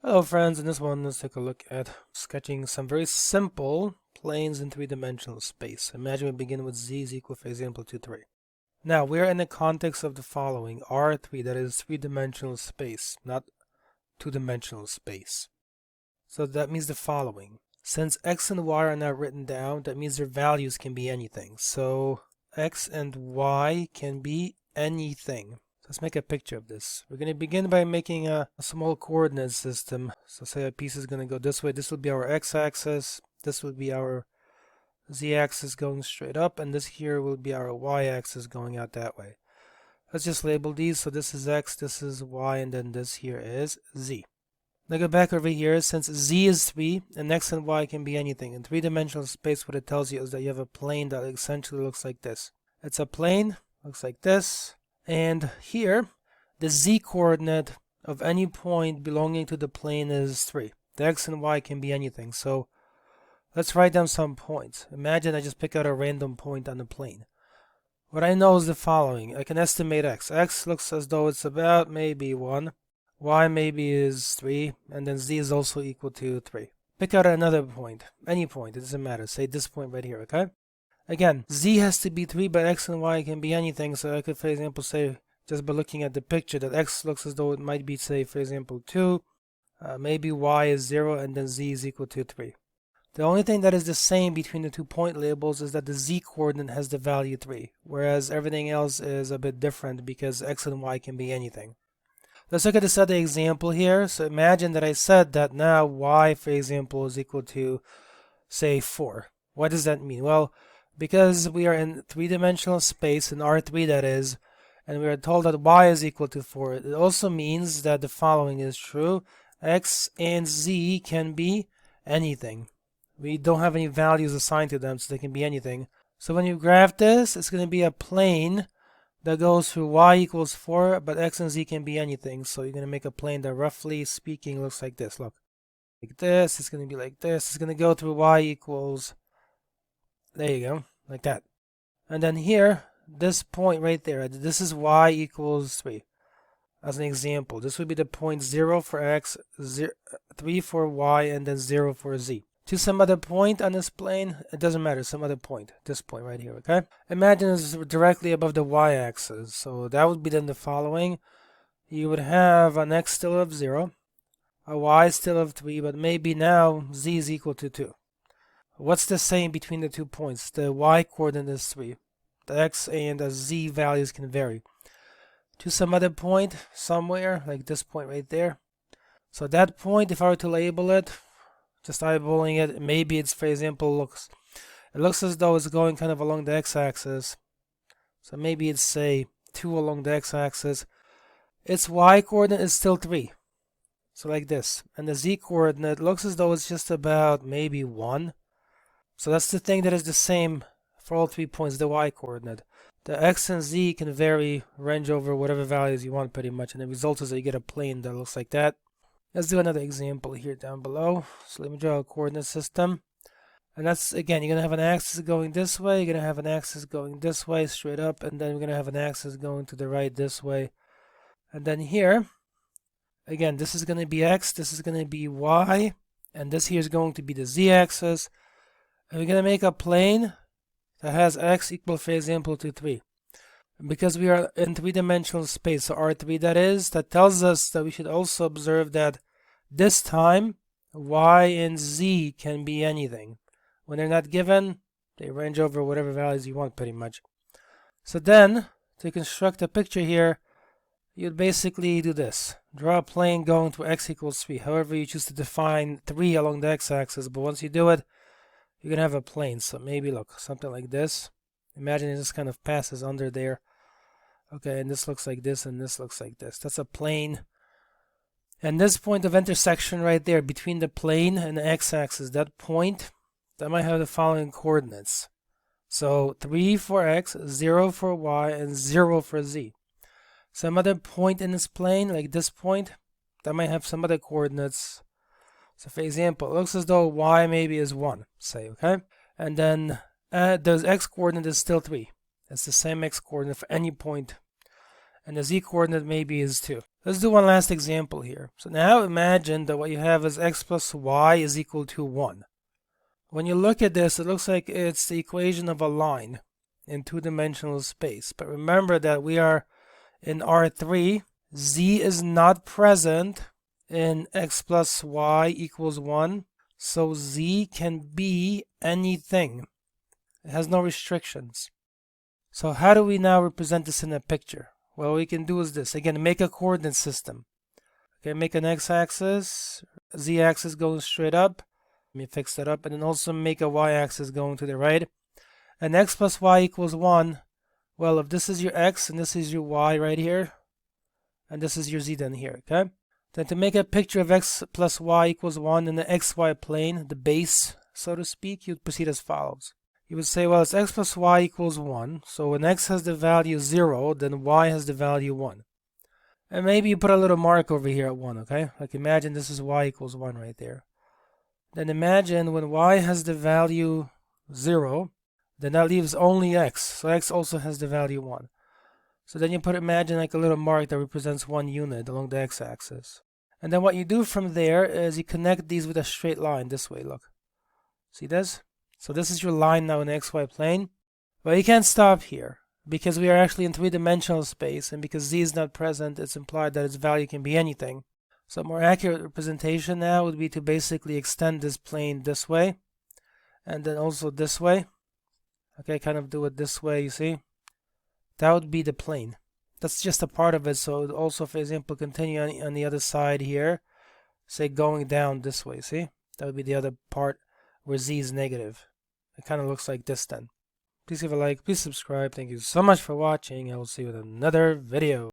Hello friends, in this one let's take a look at sketching some very simple planes in three-dimensional space. Imagine we begin with z is equal, for example, to 3. Now we're in the context of the following, R3, that is three-dimensional space, not two-dimensional space. So that means the following. Since x and y are not written down, that means their values can be anything. So x and y can be anything. Let's make a picture of this. We're going to begin by making a small coordinate system. So say a piece is going to go this way. This will be our x-axis. This will be our z-axis going straight up. And this here will be our y-axis going out that way. Let's just label these. So this is x, this is y, and then this here is z. Now go back over here. Since z is 3, and x and y can be anything. In three-dimensional space, what it tells you is that you have a plane that essentially looks like this. It's a plane, looks like this. And here, the z-coordinate of any point belonging to the plane is 3. The x and y can be anything. So let's write down some points. Imagine I just pick out a random point on the plane. What I know is the following. I can estimate x. X looks as though it's about maybe 1. Y maybe is 3. And then z is also equal to 3. Pick out another point. Any point. It doesn't matter. Say this point right here, okay? Again, z has to be 3, but x and y can be anything. So I could, for example, say, just by looking at the picture, that x looks as though it might be, say, for example, 2. Maybe y is 0, and then z is equal to 3. The only thing that is the same between the 2 point labels is that the z-coordinate has the value 3, whereas everything else is a bit different because x and y can be anything. Let's look at this other example here. So imagine that I said that now y, for example, is equal to, say, 4. What does that mean? Well, because we are in three-dimensional space, in R3 that is, and we are told that y is equal to 4, it also means that the following is true. X and z can be anything. We don't have any values assigned to them, so they can be anything. So when you graph this, it's going to be a plane that goes through y equals 4, but x and z can be anything. So you're going to make a plane that, roughly speaking, looks like this. Look, like this. It's going to be like this. It's going to go through y equals, there you go, like that. And then here, this point right there, this is y equals 3. As an example, this would be the point 0 for x, 3 for y, and then 0 for z. To some other point on this plane, it doesn't matter, some other point, this point right here, okay? Imagine it's directly above the y-axis, so that would be then the following. You would have an x still of 0, a y still of 3, but maybe now z is equal to 2. What's the same between the 2 points? The y-coordinate is 3. The x and the z values can vary. To some other point, somewhere, like this point right there. So that point, if I were to label it, just eyeballing it, maybe it's, for example, it looks as though it's going kind of along the x-axis. So maybe it's, say, 2 along the x-axis. Its y-coordinate is still 3. So like this. And the z-coordinate looks as though it's just about maybe 1. So that's the thing that is the same for all 3 points, the y-coordinate. The x and z can vary, range over whatever values you want pretty much, and the result is that you get a plane that looks like that. Let's do another example here down below. So let me draw a coordinate system. And that's, again, you're going to have an axis going this way, you're going to have an axis going this way, straight up, and then we're going to have an axis going to the right this way. And then here, again, this is going to be x, this is going to be y, and this here is going to be the z-axis. And we're going to make a plane that has x equal, for example, to 3. Because we are in three-dimensional space, so R3 that is, that tells us that we should also observe that this time y and z can be anything. When they're not given, they range over whatever values you want pretty much. So then, to construct a picture here, you'd basically do this. Draw a plane going to x equals 3. However, you choose to define 3 along the x-axis, but once you do it, you're going to have a plane. So maybe, look, something like this. Imagine it just kind of passes under there. Okay, and this looks like this, and this looks like this. That's a plane. And this point of intersection right there between the plane and the x-axis, that point, that might have the following coordinates. So 3 for x, 0 for y, and 0 for z. Some other point in this plane, like this point, that might have some other coordinates. So for example, it looks as though y maybe is 1, say, okay? And then the x coordinate is still 3. It's the same x coordinate for any point. and the z coordinate maybe is 2. Let's do one last example here. So now imagine that what you have is x plus y is equal to 1. When you look at this, it looks like it's the equation of a line in two-dimensional space. But remember that we are in R3. Z is not present in x plus y equals 1. So z can be anything. It has no restrictions. So how do we now represent this in a picture? Well, what we can do is this. Again, make a coordinate system. Okay, make an x-axis, z-axis going straight up. Let me fix that up. And then also make a y-axis going to the right. And x plus y equals 1. Well, if this is your x and this is your y right here, and this is your z down here, okay? Then to make a picture of x plus y equals 1 in the xy plane, the base, so to speak, you'd proceed as follows. You would say, well, it's x plus y equals 1. So when x has the value 0, then y has the value 1. And maybe you put a little mark over here at 1, okay? Like imagine this is y equals 1 right there. Then imagine when y has the value 0, then that leaves only x. So x also has the value 1. So then you imagine like a little mark that represents 1 unit along the x-axis. And then what you do from there is you connect these with a straight line this way, look. See this? So this is your line now in the xy plane. But you can't stop here because we are actually in three-dimensional space, and because z is not present, it's implied that its value can be anything. So a more accurate representation now would be to basically extend this plane this way, and then also this way. Okay, kind of do it this way, you see? That would be the plane. That's just a part of it, so it also, for example, continue on the other side here, say going down this way, see? That would be the other part where z is negative. It kind of looks like this then. Please give a like, please subscribe. Thank you so much for watching. I will see you with another video.